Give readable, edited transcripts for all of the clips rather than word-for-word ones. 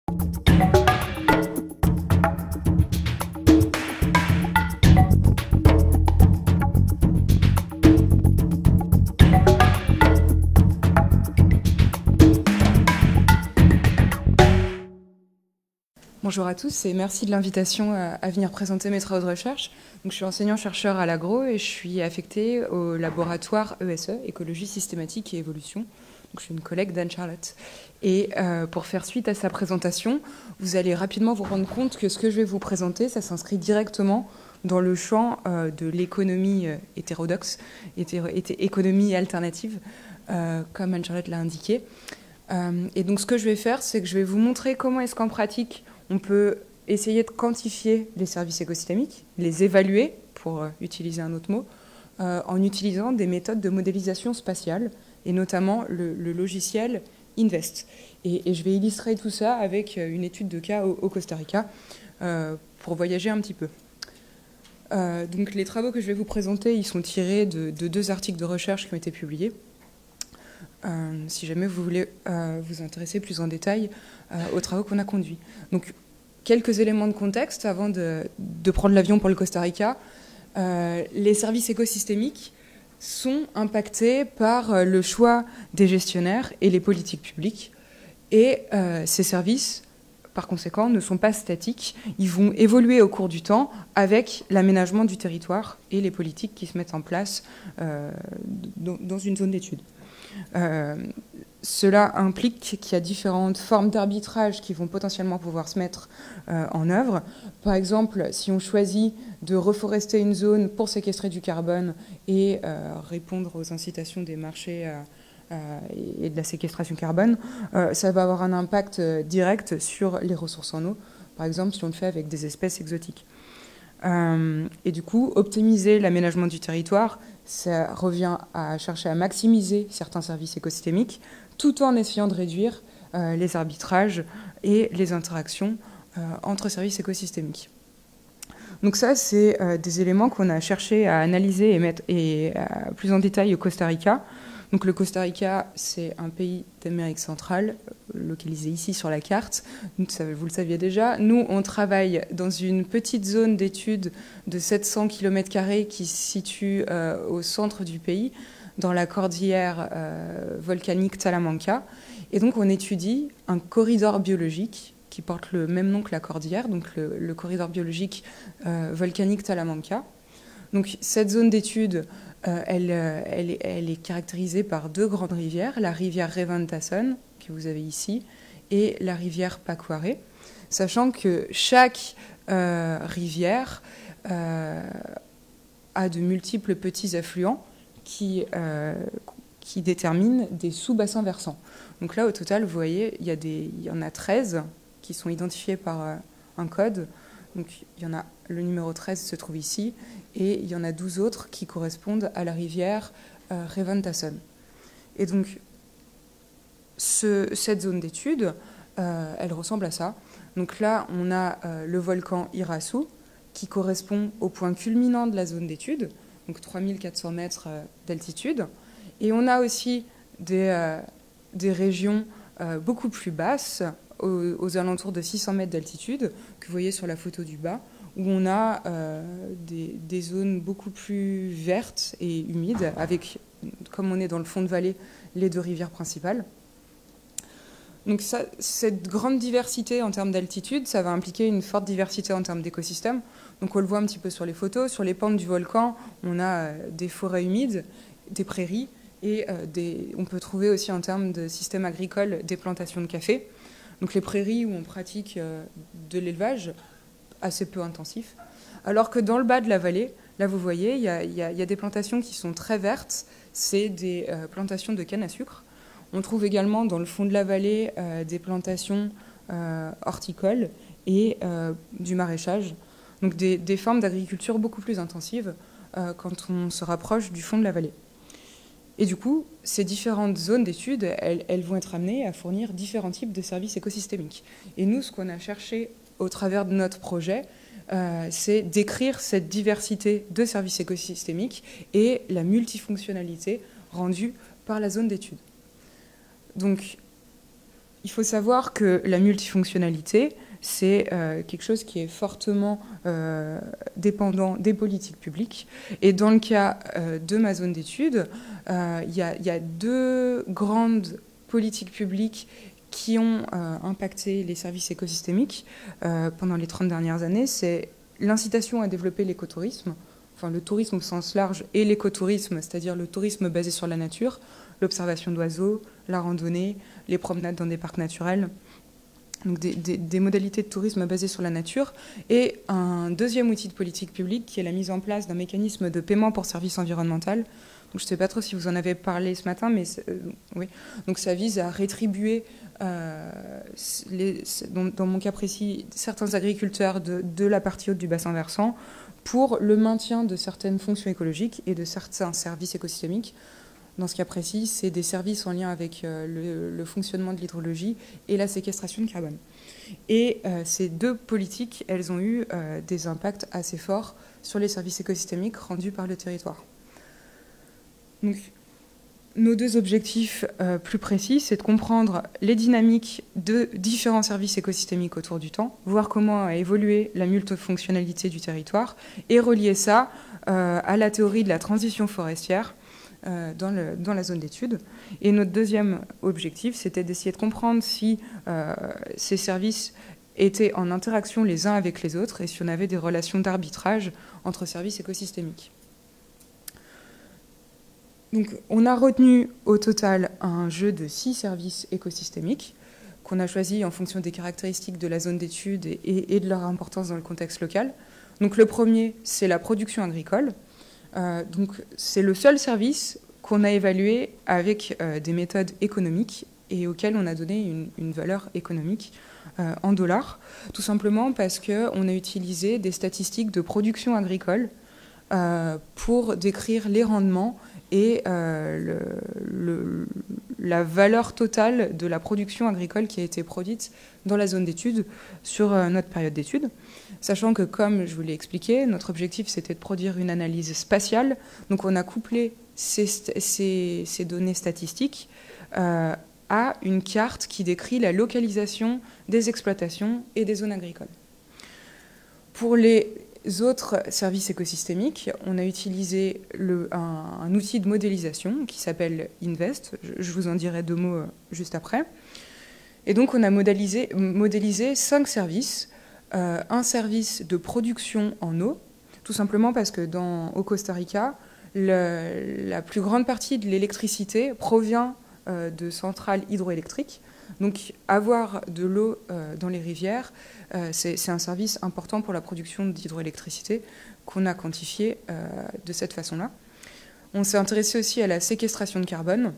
Bonjour à tous et merci de l'invitation à venir présenter mes travaux de recherche. Donc, je suis enseignant-chercheur à l'agro et je suis affectée au laboratoire ESE, Écologie systématique et évolution. Donc, je suis une collègue d'Anne-Charlotte. Et pour faire suite à sa présentation, vous allez rapidement vous rendre compte que ce que je vais vous présenter, ça s'inscrit directement dans le champ de l'économie hétérodoxe, économie alternative, comme Anne-Charlotte l'a indiqué. Et donc, ce que je vais faire, c'est que je vais vous montrer comment est-ce qu'en pratique, on peut essayer de quantifier les services écosystémiques, les évaluer, pour utiliser un autre mot, en utilisant des méthodes de modélisation spatiale, et notamment le logiciel InVEST. Et je vais illustrer tout ça avec une étude de cas au Costa Rica, pour voyager un petit peu. Donc les travaux que je vais vous présenter, ils sont tirés de 2 articles de recherche qui ont été publiés. Si jamais vous voulez vous intéresser plus en détail aux travaux qu'on a conduits. Donc, quelques éléments de contexte avant de prendre l'avion pour le Costa Rica. Les services écosystémiques sont impactés par le choix des gestionnaires et les politiques publiques. Et ces services, par conséquent, ne sont pas statiques. Ils vont évoluer au cours du temps avec l'aménagement du territoire et les politiques qui se mettent en place dans une zone d'étude. Cela implique qu'il y a différentes formes d'arbitrage qui vont potentiellement pouvoir se mettre en œuvre. Par exemple, si on choisit de reforester une zone pour séquestrer du carbone et répondre aux incitations des marchés et de la séquestration carbone, ça va avoir un impact direct sur les ressources en eau, par exemple si on le fait avec des espèces exotiques. Et du coup, optimiser l'aménagement du territoire, ça revient à chercher à maximiser certains services écosystémiques, tout en essayant de réduire les arbitrages et les interactions entre services écosystémiques. Donc ça, c'est des éléments qu'on a cherché à analyser et mettre plus en détail au Costa Rica. Donc le Costa Rica, c'est un pays d'Amérique centrale, localisé ici sur la carte. Vous le saviez déjà. Nous, on travaille dans une petite zone d'étude de 700 km² qui se situe au centre du pays, dans la cordillère volcanique Talamanca. Et donc, on étudie un corridor biologique qui porte le même nom que la cordillère, donc le corridor biologique volcanique Talamanca. Donc, cette zone d'étude, elle est caractérisée par 2 grandes rivières, la rivière Reventazón, que vous avez ici, et la rivière Pacuare, sachant que chaque rivière a de multiples petits affluents qui déterminent des sous-bassins versants. Donc là, au total, vous voyez, il y en a 13 qui sont identifiés par un code. Donc il y en a, le numéro 13 se trouve ici, et il y en a 12 autres qui correspondent à la rivière Reventazón. Et donc, cette zone d'étude, elle ressemble à ça. Donc là, on a le volcan Irasu, qui correspond au point culminant de la zone d'étude, donc 3400 mètres d'altitude. Et on a aussi des régions beaucoup plus basses, aux alentours de 600 mètres d'altitude, que vous voyez sur la photo du bas, où on a des zones beaucoup plus vertes et humides, avec, comme on est dans le fond de vallée, les 2 rivières principales. Donc cette grande diversité en termes d'altitude, ça va impliquer une forte diversité en termes d'écosystèmes. Donc on le voit un petit peu sur les photos. Sur les pentes du volcan, on a des forêts humides, des prairies, et on peut trouver aussi en termes de systèmes agricoles des plantations de café. Donc les prairies où on pratique de l'élevage assez peu intensif. Alors que dans le bas de la vallée, là vous voyez, il y a des plantations qui sont très vertes, c'est des plantations de canne à sucre. On trouve également dans le fond de la vallée des plantations horticoles et du maraîchage. Donc des formes d'agriculture beaucoup plus intensives quand on se rapproche du fond de la vallée. Et du coup, ces différentes zones d'études, elles vont être amenées à fournir différents types de services écosystémiques. Et nous, ce qu'on a cherché au travers de notre projet, c'est d'écrire cette diversité de services écosystémiques et la multifonctionnalité rendue par la zone d'étude. Donc, il faut savoir que la multifonctionnalité, c'est quelque chose qui est fortement dépendant des politiques publiques. Et dans le cas de ma zone d'études, il y a deux grandes politiques publiques qui ont impacté les services écosystémiques pendant les 30 dernières années. C'est l'incitation à développer l'écotourisme, enfin le tourisme au sens large, et l'écotourisme, c'est-à-dire le tourisme basé sur la nature, l'observation d'oiseaux, la randonnée, les promenades dans des parcs naturels, donc des modalités de tourisme basées sur la nature, et un deuxième outil de politique publique qui est la mise en place d'un mécanisme de paiement pour service environnemental. Donc, je ne sais pas trop si vous en avez parlé ce matin, mais oui. Donc ça vise à rétribuer, dans mon cas précis, certains agriculteurs de la partie haute du bassin versant pour le maintien de certaines fonctions écologiques et de certains services écosystémiques. Dans ce cas précis, c'est des services en lien avec le fonctionnement de l'hydrologie et la séquestration de carbone. Et ces deux politiques, elles ont eu des impacts assez forts sur les services écosystémiques rendus par le territoire. Donc, nos deux objectifs plus précis, c'est de comprendre les dynamiques de différents services écosystémiques autour du temps, voir comment a évolué la multifonctionnalité du territoire et relier ça à la théorie de la transition forestière dans la zone d'études. Et notre deuxième objectif, c'était d'essayer de comprendre si ces services étaient en interaction les uns avec les autres et si on avait des relations d'arbitrage entre services écosystémiques. Donc, on a retenu au total un jeu de 6 services écosystémiques qu'on a choisis en fonction des caractéristiques de la zone d'étude et de leur importance dans le contexte local. Donc, le premier, c'est la production agricole. Donc, c'est le seul service qu'on a évalué avec des méthodes économiques et auquel on a donné une valeur économique en dollars, tout simplement parce qu'on a utilisé des statistiques de production agricole pour décrire les rendements et la valeur totale de la production agricole qui a été produite dans la zone d'étude sur notre période d'étude. Sachant que, comme je vous l'ai expliqué, notre objectif, c'était de produire une analyse spatiale. Donc, on a couplé ces données statistiques à une carte qui décrit la localisation des exploitations et des zones agricoles. Pour les autres services écosystémiques, on a utilisé un outil de modélisation qui s'appelle InVest. Je vous en dirai 2 mots juste après. Et donc, on a modélisé 5 services. Un service de production en eau, tout simplement parce que au Costa Rica, la plus grande partie de l'électricité provient de centrales hydroélectriques. Donc, avoir de l'eau dans les rivières, c'est un service important pour la production d'hydroélectricité qu'on a quantifié de cette façon-là. On s'est intéressé aussi à la séquestration de carbone,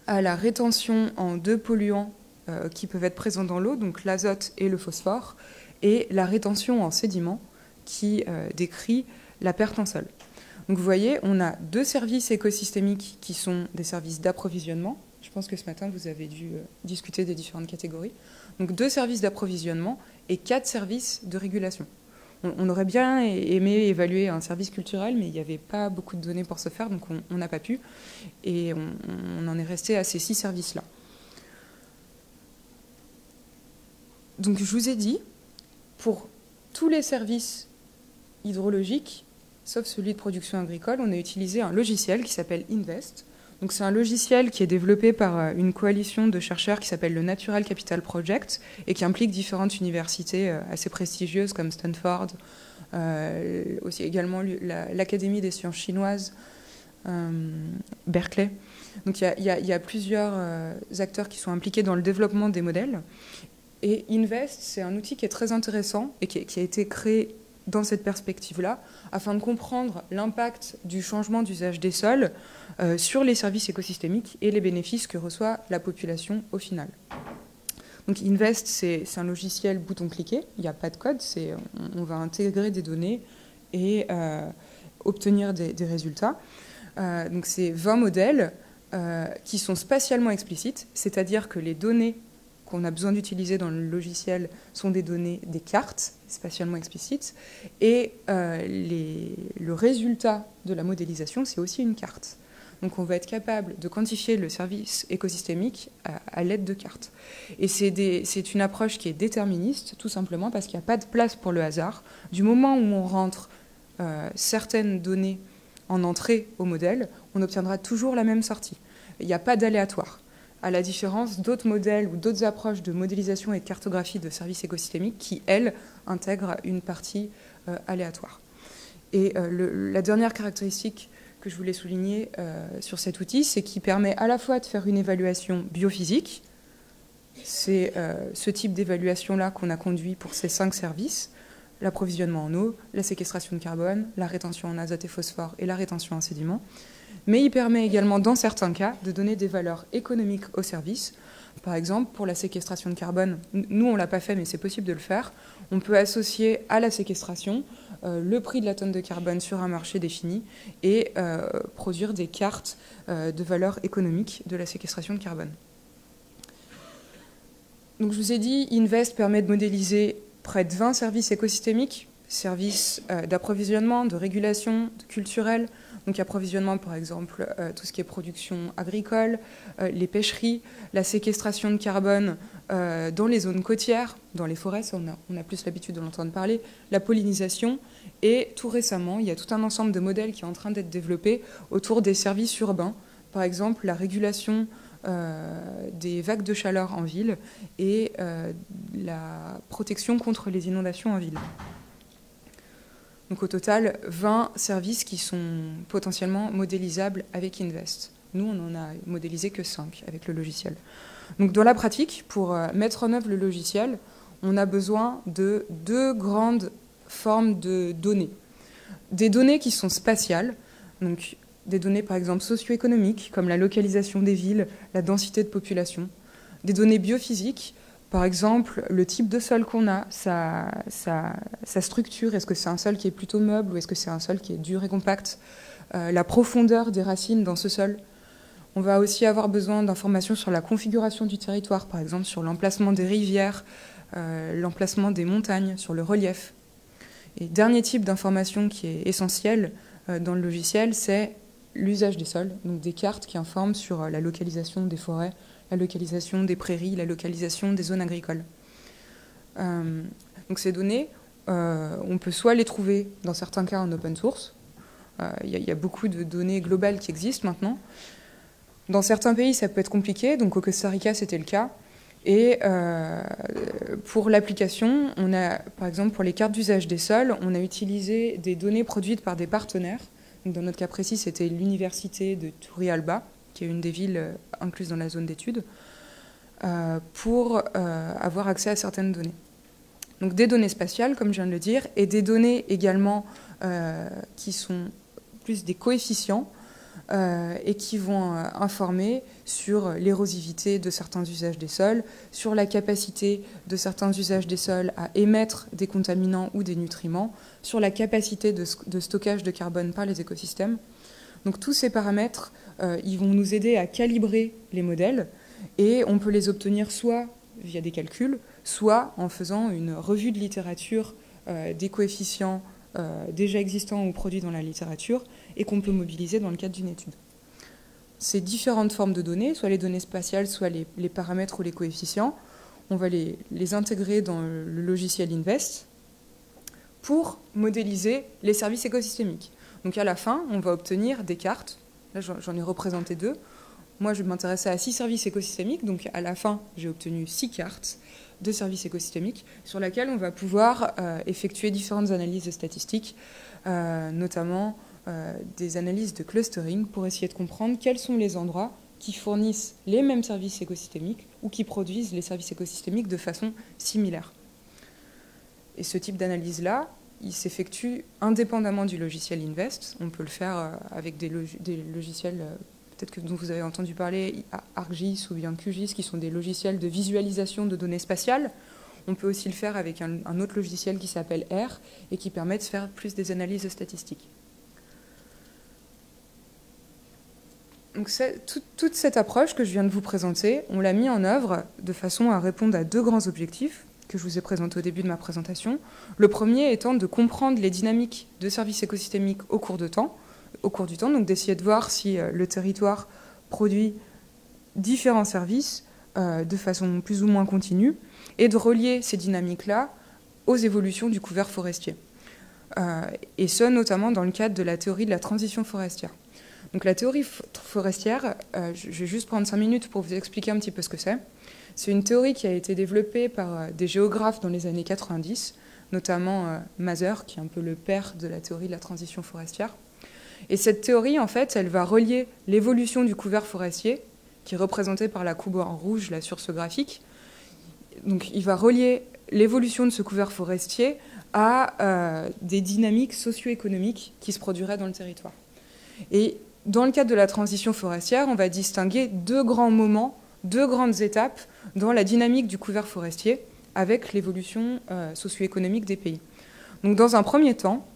à la rétention en 2 polluants qui peuvent être présents dans l'eau, donc l'azote et le phosphore, et la rétention en sédiments qui décrit la perte en sol. Donc vous voyez, on a 2 services écosystémiques qui sont des services d'approvisionnement. Je pense que ce matin, vous avez dû discuter des différentes catégories. Donc 2 services d'approvisionnement et 4 services de régulation. On aurait bien aimé évaluer un service culturel, mais il n'y avait pas beaucoup de données pour ce faire, donc on n'a pas pu. Et on en est resté à ces 6 services-là. Donc je vous ai dit, pour tous les services hydrologiques, sauf celui de production agricole, on a utilisé un logiciel qui s'appelle InVest. Donc c'est un logiciel qui est développé par une coalition de chercheurs qui s'appelle le Natural Capital Project et qui implique différentes universités assez prestigieuses comme Stanford, aussi également l'Académie des sciences chinoises, Berkeley. Donc il y a plusieurs acteurs qui sont impliqués dans le développement des modèles. Et InVest, c'est un outil qui est très intéressant et qui a été créé dans cette perspective-là, afin de comprendre l'impact du changement d'usage des sols sur les services écosystémiques et les bénéfices que reçoit la population au final. Donc InVest, c'est un logiciel bouton-cliqué, il n'y a pas de code, on va intégrer des données et obtenir des résultats. Donc c'est 20 modèles qui sont spatialement explicites, c'est-à-dire que les données qu'on a besoin d'utiliser dans le logiciel sont des données, des cartes spatialement explicites, et le résultat de la modélisation, c'est aussi une carte. Donc on va être capable de quantifier le service écosystémique à l'aide de cartes. Et c'est une approche qui est déterministe, tout simplement parce qu'il n'y a pas de place pour le hasard. Du moment où on rentre certaines données en entrée au modèle, on obtiendra toujours la même sortie. Il n'y a pas d'aléatoire, à la différence d'autres modèles ou d'autres approches de modélisation et de cartographie de services écosystémiques qui, elles, intègrent une partie aléatoire. Et la dernière caractéristique que je voulais souligner sur cet outil, c'est qu'il permet à la fois de faire une évaluation biophysique. C'est ce type d'évaluation-là qu'on a conduit pour ces 5 services: l'approvisionnement en eau, la séquestration de carbone, la rétention en azote et phosphore et la rétention en sédiments. Mais il permet également, dans certains cas, de donner des valeurs économiques au service. Par exemple, pour la séquestration de carbone, nous, on ne l'a pas fait, mais c'est possible de le faire. On peut associer à la séquestration le prix de la tonne de carbone sur un marché défini et produire des cartes de valeur économique de la séquestration de carbone. Donc, je vous ai dit, Invest permet de modéliser près de 20 services écosystémiques, services d'approvisionnement, de régulation, culturelle. Donc approvisionnement, par exemple, tout ce qui est production agricole, les pêcheries, la séquestration de carbone dans les zones côtières, dans les forêts, ça on a plus l'habitude de l'entendre parler, la pollinisation. Et tout récemment, il y a tout un ensemble de modèles qui est en train d'être développé autour des services urbains. Par exemple, la régulation des vagues de chaleur en ville et la protection contre les inondations en ville. Donc au total, 20 services qui sont potentiellement modélisables avec Invest. Nous, on n'en a modélisé que 5 avec le logiciel. Donc dans la pratique, pour mettre en œuvre le logiciel, on a besoin de 2 grandes formes de données. Des données qui sont spatiales, donc des données par exemple socio-économiques, comme la localisation des villes, la densité de population. Des données biophysiques, par exemple, le type de sol qu'on a, sa structure, est-ce que c'est un sol qui est plutôt meuble ou est-ce que c'est un sol qui est dur et compact, la profondeur des racines dans ce sol. On va aussi avoir besoin d'informations sur la configuration du territoire, par exemple sur l'emplacement des rivières, l'emplacement des montagnes, sur le relief. Et dernier type d'information qui est essentiel dans le logiciel, c'est l'usage des sols, donc des cartes qui informent sur la localisation des forêts, la localisation des prairies, la localisation des zones agricoles. Donc ces données, on peut soit les trouver dans certains cas en open source, il y a beaucoup de données globales qui existent maintenant. Dans certains pays, ça peut être compliqué, donc au Costa Rica, c'était le cas. Et pour l'application, on a, par exemple, pour les cartes d'usage des sols, on a utilisé des données produites par des partenaires. Donc dans notre cas précis, c'était l'université de Turrialba, qui est une des villes incluses dans la zone d'études, pour avoir accès à certaines données. Donc des données spatiales, comme je viens de le dire, et des données également qui sont plus des coefficients et qui vont informer sur l'érosivité de certains usages des sols, sur la capacité de certains usages des sols à émettre des contaminants ou des nutriments, sur la capacité de stockage de carbone par les écosystèmes. Donc tous ces paramètres, ils vont nous aider à calibrer les modèles et on peut les obtenir soit via des calculs, soit en faisant une revue de littérature des coefficients déjà existants ou produits dans la littérature et qu'on peut mobiliser dans le cadre d'une étude. Ces différentes formes de données, soit les données spatiales, soit les paramètres ou les coefficients, on va les intégrer dans le logiciel Invest pour modéliser les services écosystémiques. Donc à la fin, on va obtenir des cartes. Là, j'en ai représenté 2. Moi, je m'intéressais à 6 services écosystémiques. Donc à la fin, j'ai obtenu 6 cartes de services écosystémiques sur lesquelles on va pouvoir effectuer différentes analyses statistiques, notamment des analyses de clustering pour essayer de comprendre quels sont les endroits qui fournissent les mêmes services écosystémiques ou qui produisent les services écosystémiques de façon similaire. Et ce type d'analyse-là, il s'effectue indépendamment du logiciel Invest. On peut le faire avec des logiciels, peut-être que dont vous avez entendu parler, ArcGIS ou bien QGIS, qui sont des logiciels de visualisation de données spatiales. On peut aussi le faire avec un autre logiciel qui s'appelle R et qui permet de faire plus des analyses statistiques. Donc toute cette approche que je viens de vous présenter, on l'a mis en œuvre de façon à répondre à 2 grands objectifs que je vous ai présentés au début de ma présentation. Le premier étant de comprendre les dynamiques de services écosystémiques au cours de temps, au cours du temps, donc d'essayer de voir si le territoire produit différents services de façon plus ou moins continue, et de relier ces dynamiques-là aux évolutions du couvert forestier. Et ce, notamment dans le cadre de la théorie de la transition forestière. Donc la théorie forestière, je vais juste prendre 5 minutes pour vous expliquer un petit peu ce que c'est. C'est une théorie qui a été développée par des géographes dans les années 90, notamment Mather, qui est un peu le père de la théorie de la transition forestière. Et cette théorie, en fait, elle va relier l'évolution du couvert forestier, qui est représenté par la courbe en rouge là, sur ce graphique. Donc il va relier l'évolution de ce couvert forestier à des dynamiques socio-économiques qui se produiraient dans le territoire. Et dans le cadre de la transition forestière, on va distinguer 2 grands moments, 2 grandes étapes dans la dynamique du couvert forestier avec l'évolution socio-économique des pays. Donc dans un premier temps,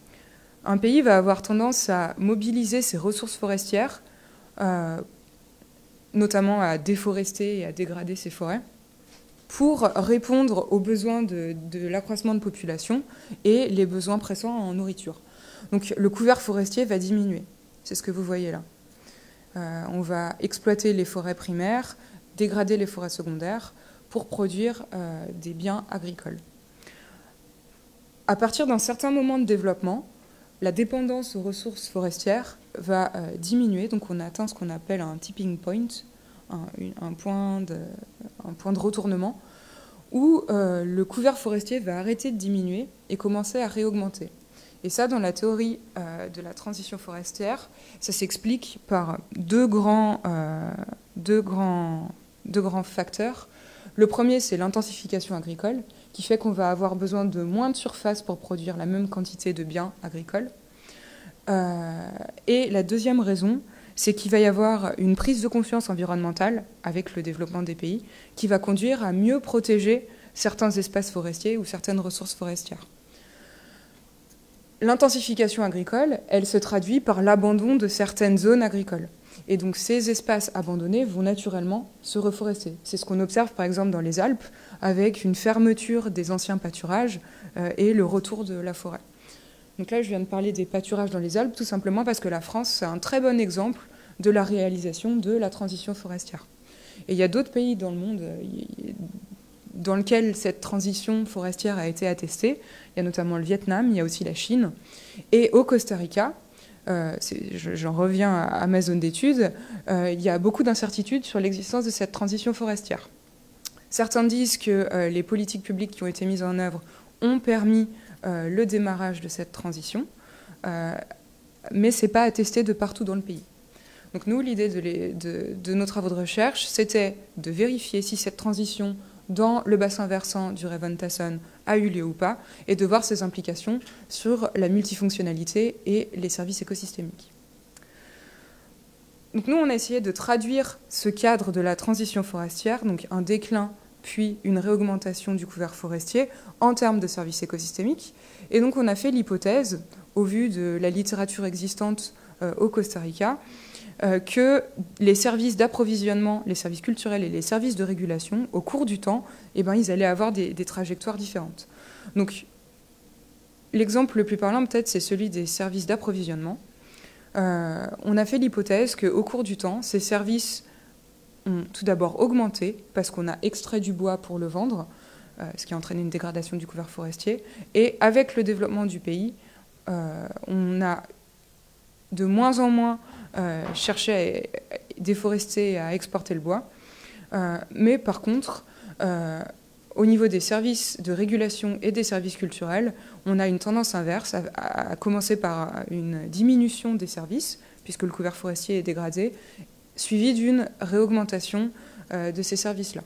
un pays va avoir tendance à mobiliser ses ressources forestières, notamment à déforester et à dégrader ses forêts, pour répondre aux besoins de l'accroissement de population et les besoins pressants en nourriture. Donc le couvert forestier va diminuer. C'est ce que vous voyez là. On va exploiter les forêts primaires, dégrader les forêts secondaires pour produire des biens agricoles. À partir d'un certain moment de développement, la dépendance aux ressources forestières va diminuer. Donc on atteint ce qu'on appelle un tipping point, un point de retournement, où le couvert forestier va arrêter de diminuer et commencer à réaugmenter. Et ça, dans la théorie de la transition forestière, ça s'explique par deux grands facteurs. Le premier, c'est l'intensification agricole, qui fait qu'on va avoir besoin de moins de surface pour produire la même quantité de biens agricoles. Et la deuxième raison, c'est qu'il va y avoir une prise de conscience environnementale avec le développement des pays qui va conduire à mieux protéger certains espaces forestiers ou certaines ressources forestières. L'intensification agricole, elle se traduit par l'abandon de certaines zones agricoles. Et donc ces espaces abandonnés vont naturellement se reforester. C'est ce qu'on observe par exemple dans les Alpes avec une fermeture des anciens pâturages et le retour de la forêt. Donc là, je viens de parler des pâturages dans les Alpes tout simplement parce que la France, c'est un très bon exemple de la réalisation de la transition forestière. Et il y a d'autres pays dans le monde dans lesquels cette transition forestière a été attestée. Il y a notamment le Vietnam, il y a aussi la Chine. Et au Costa Rica, j'en reviens à ma zone d'études, il y a beaucoup d'incertitudes sur l'existence de cette transition forestière. Certains disent que les politiques publiques qui ont été mises en œuvre ont permis le démarrage de cette transition, mais ce n'est pas attesté de partout dans le pays. Donc nous, l'idée de nos travaux de recherche, c'était de vérifier si cette transition dans le bassin versant du Reventasson a eu lieu ou pas, et de voir ses implications sur la multifonctionnalité et les services écosystémiques. Donc nous, on a essayé de traduire ce cadre de la transition forestière, donc un déclin puis une réaugmentation du couvert forestier en termes de services écosystémiques. Et donc on a fait l'hypothèse, au vu de la littérature existante au Costa Rica, que les services d'approvisionnement, les services culturels et les services de régulation, au cours du temps, eh ben, ils allaient avoir des trajectoires différentes. Donc, l'exemple le plus parlant, peut-être, c'est celui des services d'approvisionnement. On a fait l'hypothèse qu'au cours du temps, ces services ont tout d'abord augmenté, parce qu'on a extrait du bois pour le vendre, ce qui a entraîné une dégradation du couvert forestier. Et avec le développement du pays, on a de moins en moins cherché à déforester et à exporter le bois. Mais par contre, au niveau des services de régulation et des services culturels, on a une tendance inverse, à commencer par une diminution des services, puisque le couvert forestier est dégradé, suivi d'une réaugmentation de ces services-là.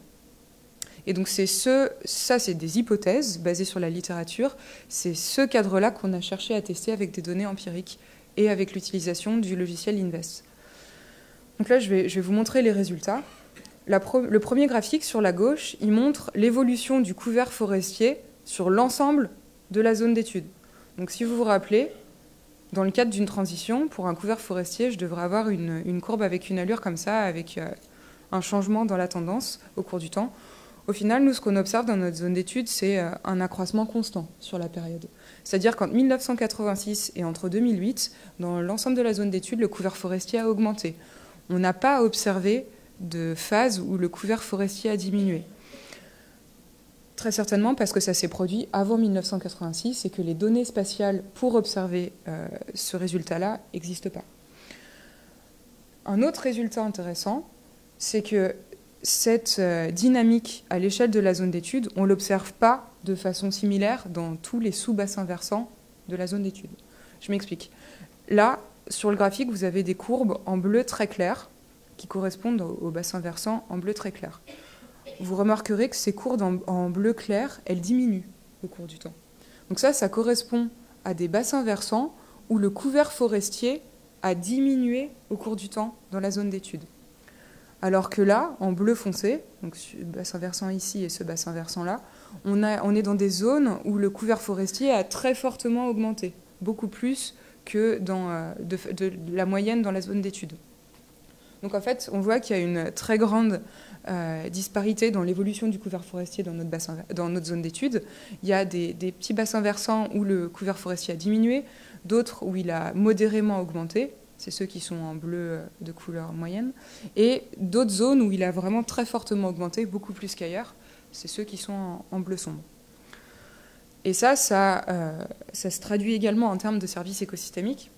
Et donc ça, c'est des hypothèses basées sur la littérature. C'est ce cadre-là qu'on a cherché à tester avec des données empiriques et avec l'utilisation du logiciel Invest. Donc là, je vais vous montrer les résultats. Le premier graphique sur la gauche, il montre l'évolution du couvert forestier sur l'ensemble de la zone d'étude. Donc si vous vous rappelez, dans le cadre d'une transition, pour un couvert forestier, je devrais avoir une courbe avec une allure comme ça, avec un changement dans la tendance au cours du temps. Au final, nous, ce qu'on observe dans notre zone d'étude, c'est un accroissement constant sur la période. C'est-à-dire qu'entre 1986 et entre 2008, dans l'ensemble de la zone d'étude, le couvert forestier a augmenté. On n'a pas observé de phase où le couvert forestier a diminué. Très certainement parce que ça s'est produit avant 1986 et que les données spatiales pour observer ce résultat-là n'existent pas. Un autre résultat intéressant, c'est que cette dynamique à l'échelle de la zone d'étude, on ne l'observe pas de façon similaire dans tous les sous-bassins versants de la zone d'étude. Je m'explique. Là, sur le graphique, vous avez des courbes en bleu très clair qui correspondent au bassin versant en bleu très clair. Vous remarquerez que ces courbes en bleu clair, elles diminuent au cours du temps. Donc ça correspond à des bassins versants où le couvert forestier a diminué au cours du temps dans la zone d'étude. Alors que là, en bleu foncé, donc ce bassin versant ici et ce bassin versant là, on est dans des zones où le couvert forestier a très fortement augmenté, beaucoup plus que dans de la moyenne dans la zone d'étude. Donc en fait, on voit qu'il y a une très grande disparité dans l'évolution du couvert forestier dans notre zone d'étude. Il y a des petits bassins versants où le couvert forestier a diminué, d'autres où il a modérément augmenté, c'est ceux qui sont en bleu de couleur moyenne, et d'autres zones où il a vraiment très fortement augmenté, beaucoup plus qu'ailleurs, c'est ceux qui sont en bleu sombre. Et ça se traduit également en termes de services écosystémiques.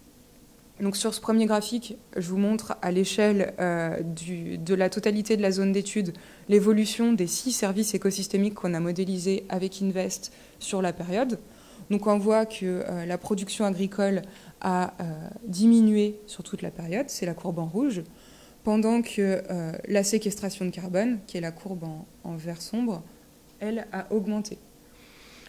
Donc sur ce premier graphique, je vous montre à l'échelle de la totalité de la zone d'étude l'évolution des 6 services écosystémiques qu'on a modélisés avec Invest sur la période. Donc on voit que la production agricole a diminué sur toute la période, c'est la courbe en rouge, pendant que la séquestration de carbone, qui est la courbe en vert sombre, elle a augmenté.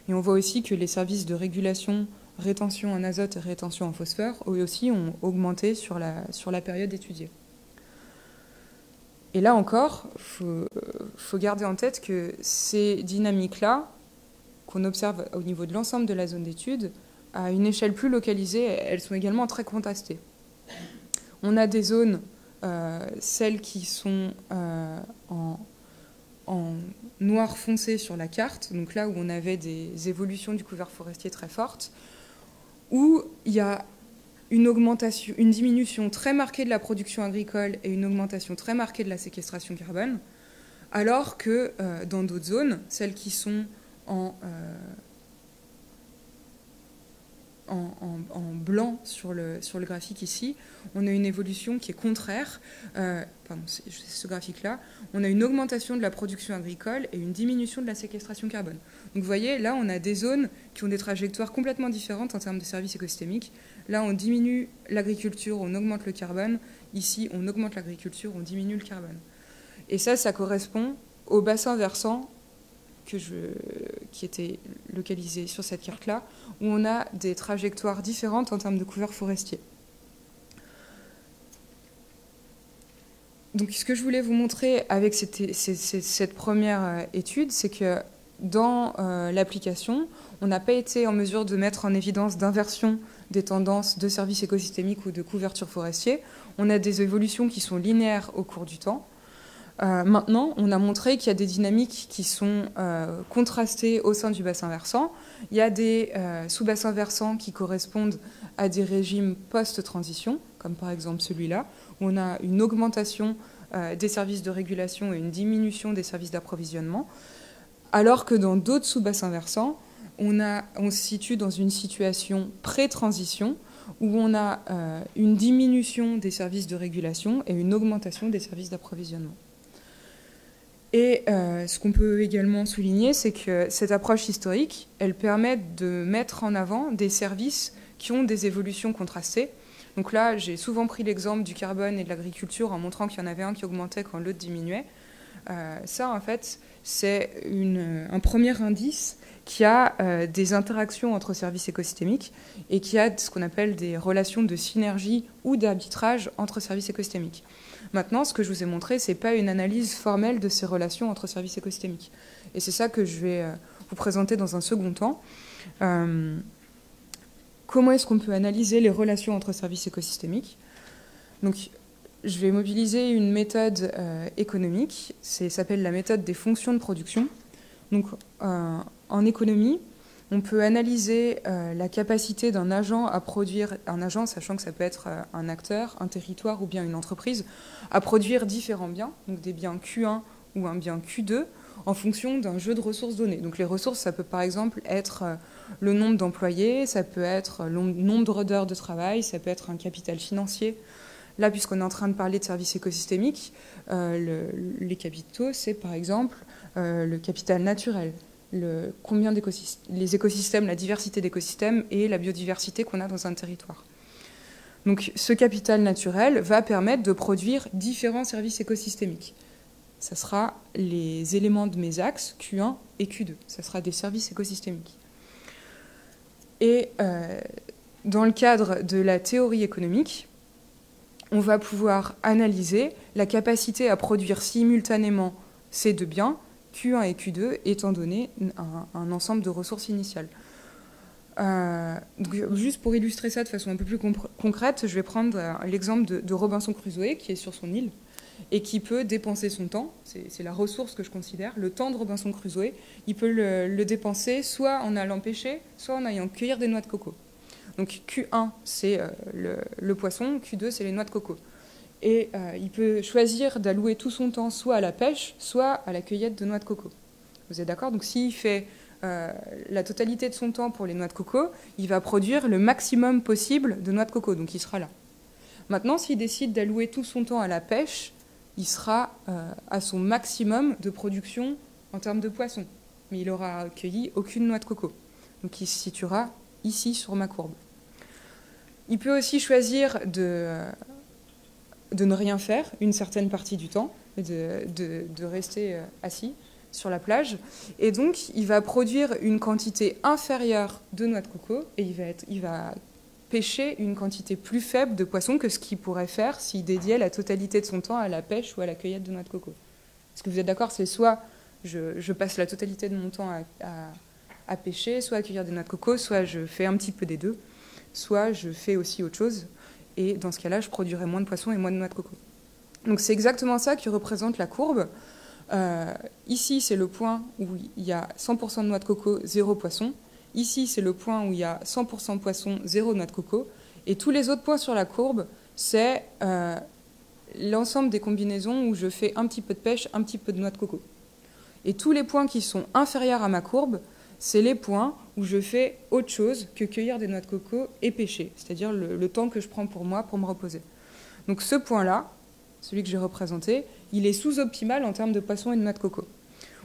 Et on voit aussi que les services de régulation, rétention en azote et rétention en phosphore, eux aussi ont augmenté sur la période étudiée. Et là encore, il faut garder en tête que ces dynamiques-là, qu'on observe au niveau de l'ensemble de la zone d'étude, à une échelle plus localisée, elles sont également très contrastées. On a des zones, celles qui sont en noir foncé sur la carte, donc là où on avait des évolutions du couvert forestier très fortes, où il y a une diminution très marquée de la production agricole et une augmentation très marquée de la séquestration carbone, alors que dans d'autres zones, celles qui sont en blanc sur le graphique ici, on a une évolution qui est contraire. C'est ce graphique-là. On a une augmentation de la production agricole et une diminution de la séquestration carbone. Donc vous voyez, là, on a des zones qui ont des trajectoires complètement différentes en termes de services écosystémiques. Là, on diminue l'agriculture, on augmente le carbone. Ici, on augmente l'agriculture, on diminue le carbone. Et ça correspond au bassin versant qui était localisé sur cette carte-là, où on a des trajectoires différentes en termes de couvert forestier. Donc ce que je voulais vous montrer avec cette première étude, c'est que dans l'application, on n'a pas été en mesure de mettre en évidence d'inversion des tendances de services écosystémiques ou de couverture forestier. On a des évolutions qui sont linéaires au cours du temps. Maintenant, on a montré qu'il y a des dynamiques qui sont contrastées au sein du bassin versant. Il y a des sous-bassins versants qui correspondent à des régimes post-transition, comme par exemple celui-là, où on a une augmentation des services de régulation et une diminution des services d'approvisionnement, alors que dans d'autres sous-bassins versants, on se situe dans une situation pré-transition, où on a une diminution des services de régulation et une augmentation des services d'approvisionnement. Et ce qu'on peut également souligner, c'est que cette approche historique, elle permet de mettre en avant des services qui ont des évolutions contrastées. Donc là, j'ai souvent pris l'exemple du carbone et de l'agriculture en montrant qu'il y en avait un qui augmentait quand l'autre diminuait. Ça, en fait, c'est un premier indice qui a des interactions entre services écosystémiques et qui a ce qu'on appelle des relations de synergie ou d'arbitrage entre services écosystémiques. Maintenant, ce que je vous ai montré, ce n'est pas une analyse formelle de ces relations entre services écosystémiques. Et c'est ça que je vais vous présenter dans un second temps. Comment est-ce qu'on peut analyser les relations entre services écosystémiques ? Donc, je vais mobiliser une méthode économique, ça s'appelle la méthode des fonctions de production. Donc, en économie, on peut analyser la capacité d'un agent à produire, un agent, sachant que ça peut être un acteur, un territoire ou bien une entreprise, à produire différents biens, donc des biens Q1 ou un bien Q2, en fonction d'un jeu de ressources données. Donc les ressources, ça peut par exemple être le nombre d'employés, ça peut être le nombre d'heures de travail, ça peut être un capital financier. Là, puisqu'on est en train de parler de services écosystémiques, les capitaux, c'est par exemple le capital naturel. Les écosystèmes, la diversité d'écosystèmes et la biodiversité qu'on a dans un territoire. Donc ce capital naturel va permettre de produire différents services écosystémiques. Ça sera les éléments de mes axes Q1 et Q2. Ça sera des services écosystémiques. Et dans le cadre de la théorie économique, on va pouvoir analyser la capacité à produire simultanément ces deux biens, Q1 et Q2, étant donné un ensemble de ressources initiales. Donc, juste pour illustrer ça de façon un peu plus concrète, je vais prendre l'exemple de Robinson Crusoe, qui est sur son île, et qui peut dépenser son temps, c'est la ressource que je considère, le temps de Robinson Crusoe, il peut le dépenser soit en allant pêcher, soit en allant cueillir des noix de coco. Donc Q1, c'est le poisson, Q2, c'est les noix de coco. Et il peut choisir d'allouer tout son temps soit à la pêche, soit à la cueillette de noix de coco. Vous êtes d'accord? Donc s'il fait la totalité de son temps pour les noix de coco, il va produire le maximum possible de noix de coco, donc il sera là. Maintenant, s'il décide d'allouer tout son temps à la pêche, il sera à son maximum de production en termes de poissons. Mais il n'aura cueilli aucune noix de coco. Donc il se situera ici sur ma courbe. Il peut aussi choisir de ne rien faire une certaine partie du temps, de rester assis sur la plage. Et donc, il va produire une quantité inférieure de noix de coco et il va pêcher une quantité plus faible de poissons que ce qu'il pourrait faire s'il dédiait la totalité de son temps à la pêche ou à la cueillette de noix de coco. Est-ce que vous êtes d'accord? C'est soit je passe la totalité de mon temps à pêcher, soit à cueillir des noix de coco, soit je fais un petit peu des deux, soit je fais aussi autre chose. Et dans ce cas-là, je produirai moins de poissons et moins de noix de coco. Donc c'est exactement ça qui représente la courbe. Ici, c'est le point où il y a 100% de noix de coco, 0 poisson. Ici, c'est le point où il y a 100% poisson, 0 noix de coco. Et tous les autres points sur la courbe, c'est l'ensemble des combinaisons où je fais un petit peu de pêche, un petit peu de noix de coco. Et tous les points qui sont inférieurs à ma courbe, c'est les points où je fais autre chose que cueillir des noix de coco et pêcher, c'est-à-dire le temps que je prends pour moi pour me reposer. Donc ce point-là, celui que j'ai représenté, il est sous-optimal en termes de poissons et de noix de coco.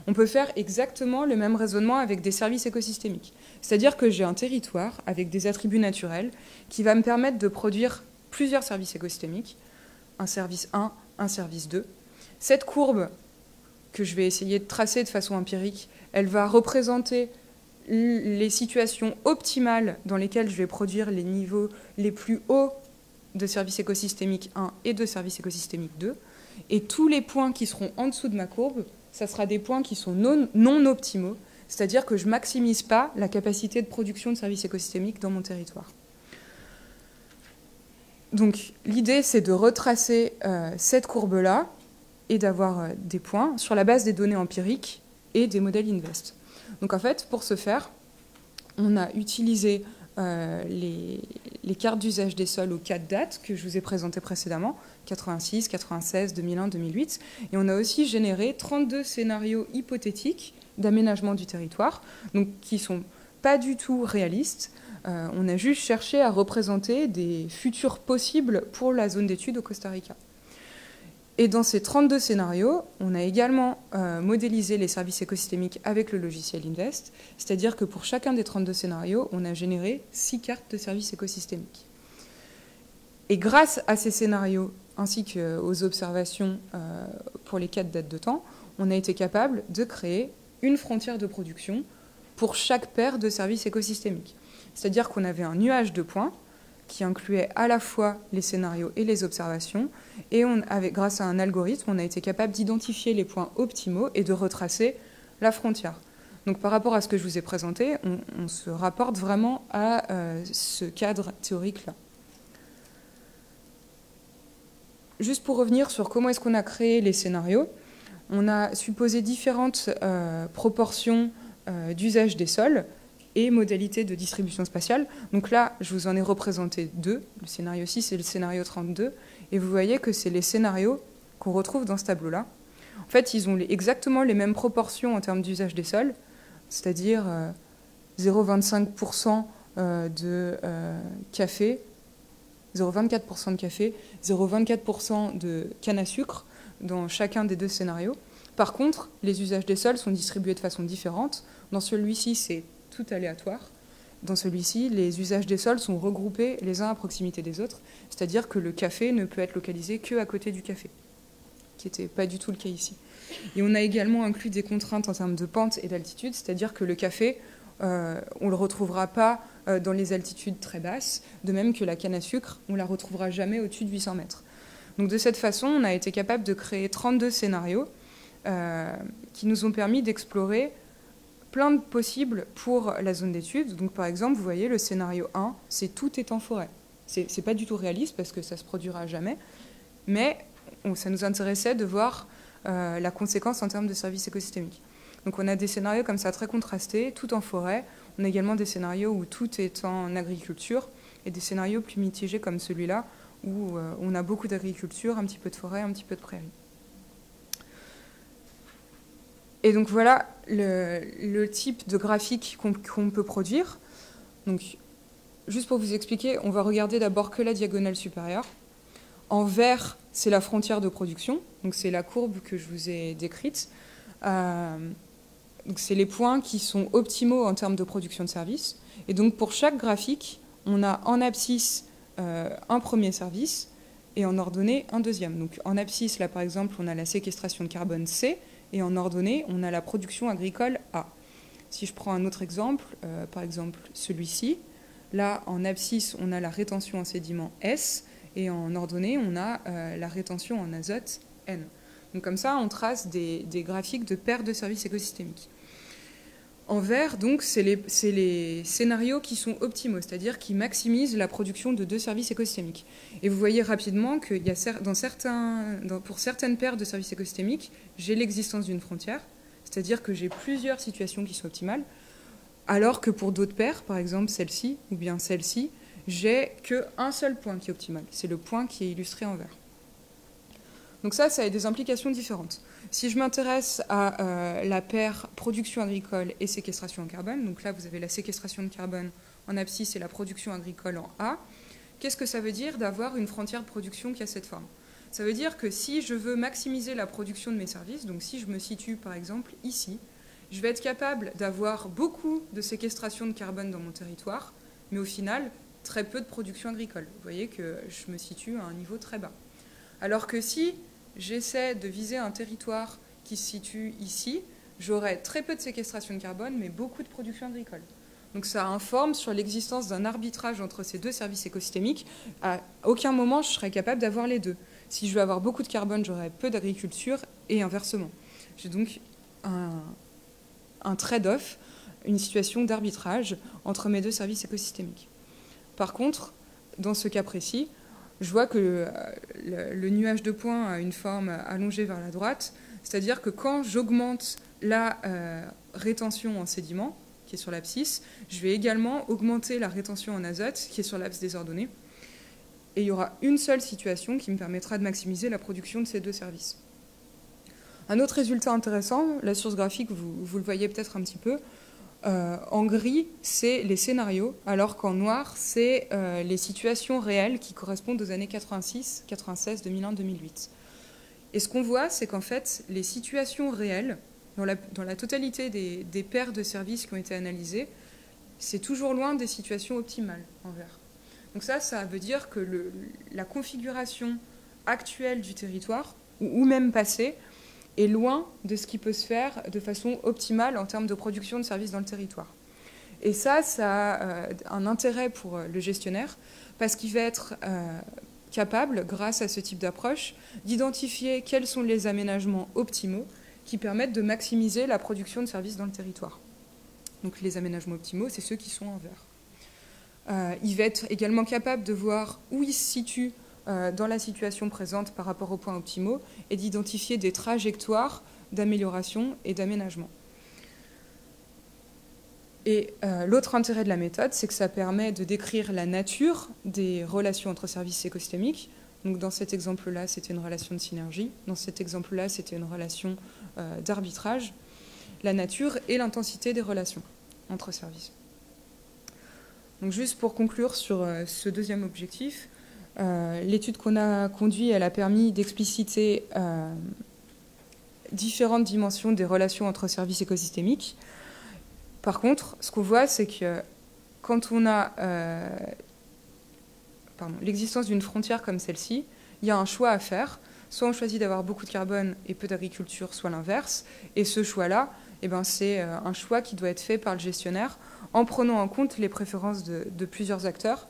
On peut faire exactement le même raisonnement avec des services écosystémiques. C'est-à-dire que j'ai un territoire avec des attributs naturels qui va me permettre de produire plusieurs services écosystémiques, un service 1, un service 2. Cette courbe que je vais essayer de tracer de façon empirique, elle va représenter les situations optimales dans lesquelles je vais produire les niveaux les plus hauts de services écosystémiques 1 et de services écosystémiques 2. Et tous les points qui seront en dessous de ma courbe, ça sera des points qui sont non optimaux, c'est-à-dire que je ne maximise pas la capacité de production de services écosystémiques dans mon territoire. Donc l'idée, c'est de retracer cette courbe-là et d'avoir des points sur la base des données empiriques et des modèles Invest. Donc en fait, pour ce faire, on a utilisé les cartes d'usage des sols aux 4 dates que je vous ai présentées précédemment, 86, 96, 2001, 2008, et on a aussi généré 32 scénarios hypothétiques d'aménagement du territoire, donc qui ne sont pas du tout réalistes. On a juste cherché à représenter des futurs possibles pour la zone d'étude au Costa Rica. Et dans ces 32 scénarios, on a également modélisé les services écosystémiques avec le logiciel Invest, c'est-à-dire que pour chacun des 32 scénarios, on a généré 6 cartes de services écosystémiques. Et grâce à ces scénarios, ainsi qu'aux observations pour les 4 dates de temps, on a été capable de créer une frontière de production pour chaque paire de services écosystémiques. C'est-à-dire qu'on avait un nuage de points qui incluait à la fois les scénarios et les observations. Et grâce à un algorithme, on a été capable d'identifier les points optimaux et de retracer la frontière. Donc par rapport à ce que je vous ai présenté, on se rapporte vraiment à ce cadre théorique-là. juste pour revenir sur comment est-ce qu'on a créé les scénarios, on a supposé différentes proportions d'usage des sols et modalités de distribution spatiale. Donc là, je vous en ai représenté deux, le scénario 6 et le scénario 32, et vous voyez que c'est les scénarios qu'on retrouve dans ce tableau-là. En fait, ils ont exactement les mêmes proportions en termes d'usage des sols, c'est-à-dire 0,25% de café, 0,24% de café, 0,24% de canne à sucre dans chacun des deux scénarios. Par contre, les usages des sols sont distribués de façon différente. Dans celui-ci, c'est tout aléatoire. Dans celui-ci, les usages des sols sont regroupés les uns à proximité des autres, c'est-à-dire que le café ne peut être localisé qu'à côté du café, qui n'était pas du tout le cas ici. Et on a également inclus des contraintes en termes de pente et d'altitude, c'est-à-dire que le café, on ne le retrouvera pas dans les altitudes très basses, de même que la canne à sucre, on ne la retrouvera jamais au-dessus de 800 mètres. Donc de cette façon, on a été capable de créer 32 scénarios qui nous ont permis d'explorer plein de possibles pour la zone d'étude. Donc par exemple, vous voyez, le scénario 1, c'est tout est en forêt. C'est pas du tout réaliste parce que ça se produira jamais, mais ça nous intéressait de voir la conséquence en termes de services écosystémiques. Donc on a des scénarios comme ça très contrastés, tout en forêt. On a également des scénarios où tout est en agriculture et des scénarios plus mitigés comme celui-là où on a beaucoup d'agriculture, un petit peu de forêt, un petit peu de prairie. Et donc voilà le type de graphique qu'on peut produire. Donc, juste pour vous expliquer, on va regarder d'abord que la diagonale supérieure. En vert, c'est la frontière de production, donc c'est la courbe que je vous ai décrite. Donc c'est les points qui sont optimaux en termes de production de services. Et donc pour chaque graphique, on a en abscisse un premier service et en ordonnée un deuxième. Donc en abscisse, là par exemple, on a la séquestration de carbone C, et en ordonnée, on a la production agricole A. Si je prends un autre exemple, par exemple celui-ci, là en abscisse, on a la rétention en sédiment S, et en ordonnée, on a la rétention en azote N. Donc comme ça, on trace des graphiques de perte de services écosystémiques. En vert, donc, c'est les scénarios qui sont optimaux, c'est-à-dire qui maximisent la production de deux services écosystémiques. Et vous voyez rapidement que pour certaines paires de services écosystémiques, j'ai l'existence d'une frontière, c'est-à-dire que j'ai plusieurs situations qui sont optimales, alors que pour d'autres paires, par exemple celle-ci ou bien celle-ci, j'ai qu'un seul point qui est optimal. C'est le point qui est illustré en vert. Donc ça a des implications différentes. Si je m'intéresse à la paire production agricole et séquestration en carbone, donc là vous avez la séquestration de carbone en abscisse et la production agricole en A, qu'est-ce que ça veut dire d'avoir une frontière de production qui a cette forme? Ça veut dire que si je veux maximiser la production de mes services, donc si je me situe par exemple ici, je vais être capable d'avoir beaucoup de séquestration de carbone dans mon territoire, mais au final, très peu de production agricole. Vous voyez que je me situe à un niveau très bas. Alors que si j'essaie de viser un territoire qui se situe ici, j'aurai très peu de séquestration de carbone, mais beaucoup de production agricole. Donc ça informe sur l'existence d'un arbitrage entre ces deux services écosystémiques. À aucun moment, je serai capable d'avoir les deux. Si je veux avoir beaucoup de carbone, j'aurai peu d'agriculture et inversement. J'ai donc un trade-off, une situation d'arbitrage entre mes deux services écosystémiques. Par contre, dans ce cas précis, je vois que le nuage de points a une forme allongée vers la droite, c'est-à-dire que quand j'augmente la rétention en sédiment, qui est sur l'abscisse, je vais également augmenter la rétention en azote, qui est sur l'axe désordonné. Et il y aura une seule situation qui me permettra de maximiser la production de ces deux services. Un autre résultat intéressant, là sur ce graphique, vous le voyez peut-être un petit peu, en gris, c'est les scénarios, alors qu'en noir, c'est les situations réelles qui correspondent aux années 86, 96, 2001, 2008. Et ce qu'on voit, c'est qu'en fait, les situations réelles, dans la totalité des paires de services qui ont été analysées, c'est toujours loin des situations optimales en vert. Donc ça veut dire que la configuration actuelle du territoire, ou même passée, est loin de ce qui peut se faire de façon optimale en termes de production de services dans le territoire. Et ça a un intérêt pour le gestionnaire, parce qu'il va être capable, grâce à ce type d'approche, d'identifier quels sont les aménagements optimaux qui permettent de maximiser la production de services dans le territoire. Donc les aménagements optimaux, c'est ceux qui sont en vert. Il va être également capable de voir où il se situe dans la situation présente par rapport aux points optimaux et d'identifier des trajectoires d'amélioration et d'aménagement. Et l'autre intérêt de la méthode, c'est que ça permet de décrire la nature des relations entre services écosystémiques. Donc dans cet exemple-là, c'était une relation de synergie. Dans cet exemple-là, c'était une relation d'arbitrage. La nature et l'intensité des relations entre services. Donc juste pour conclure sur ce deuxième objectif, l'étude qu'on a conduite, elle a permis d'expliciter différentes dimensions des relations entre services écosystémiques. Par contre, ce qu'on voit, c'est que quand on a l'existence d'une frontière comme celle-ci, il y a un choix à faire. Soit on choisit d'avoir beaucoup de carbone et peu d'agriculture, soit l'inverse. Et ce choix-là, eh ben, c'est un choix qui doit être fait par le gestionnaire en prenant en compte les préférences de plusieurs acteurs,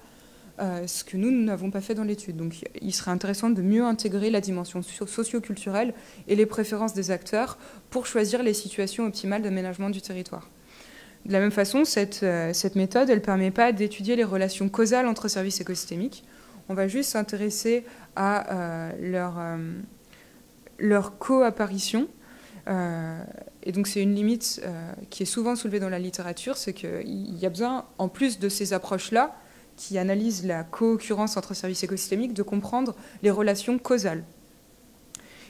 ce que nous n'avons pas fait dans l'étude. Donc il serait intéressant de mieux intégrer la dimension socio-culturelle et les préférences des acteurs pour choisir les situations optimales d'aménagement du territoire. De la même façon, cette méthode, elle ne permet pas d'étudier les relations causales entre services écosystémiques. On va juste s'intéresser à leur coapparition. Et donc c'est une limite qui est souvent soulevée dans la littérature, c'est qu'il y a besoin, en plus de ces approches-là, qui analysent la co-occurrence entre services écosystémiques, de comprendre les relations causales.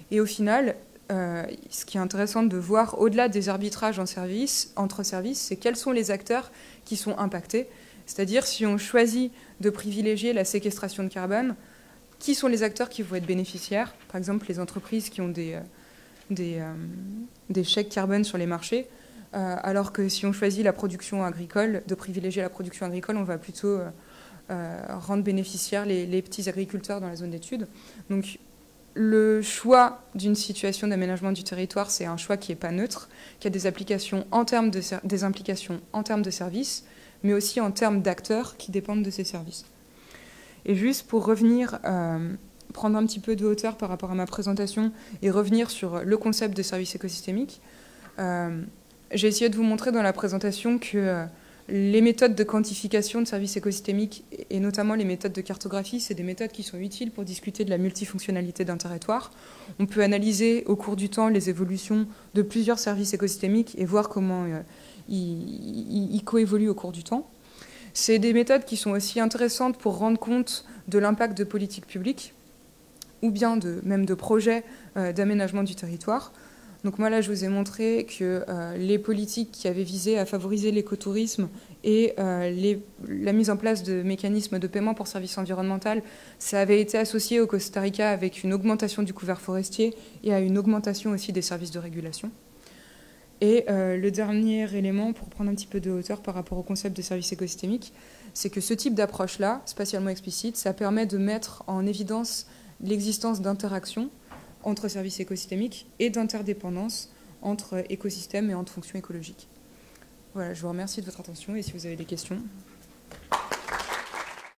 Et au final, ce qui est intéressant de voir au-delà des arbitrages entre services, c'est quels sont les acteurs qui sont impactés. C'est-à-dire, si on choisit de privilégier la séquestration de carbone, qui sont les acteurs qui vont être bénéficiaires? Par exemple, les entreprises qui ont des chèques carbone sur les marchés, alors que si on choisit la production agricole, de privilégier la production agricole, on va plutôt rendre bénéficiaires les petits agriculteurs dans la zone d'étude. Donc, le choix d'une situation d'aménagement du territoire, c'est un choix qui n'est pas neutre, qui a des implications en termes de services, mais aussi en termes d'acteurs qui dépendent de ces services. Et juste pour revenir, prendre un petit peu de hauteur par rapport à ma présentation et revenir sur le concept de service écosystémique, j'ai essayé de vous montrer dans la présentation que les méthodes de quantification de services écosystémiques, et notamment les méthodes de cartographie, c'est des méthodes qui sont utiles pour discuter de la multifonctionnalité d'un territoire. On peut analyser au cours du temps les évolutions de plusieurs services écosystémiques et voir comment ils coévoluent au cours du temps. C'est des méthodes qui sont aussi intéressantes pour rendre compte de l'impact de politiques publiques ou bien même de projets d'aménagement du territoire. Donc moi, là, je vous ai montré que les politiques qui avaient visé à favoriser l'écotourisme et la mise en place de mécanismes de paiement pour services environnementaux, ça avait été associé au Costa Rica avec une augmentation du couvert forestier et à une augmentation aussi des services de régulation. Et le dernier élément, pour prendre un petit peu de hauteur par rapport au concept de service écosystémique, c'est que ce type d'approche-là, spatialement explicite, ça permet de mettre en évidence l'existence d'interactions entre services écosystémiques et d'interdépendance entre écosystèmes et entre fonctions écologiques. Voilà, je vous remercie de votre attention et si vous avez des questions.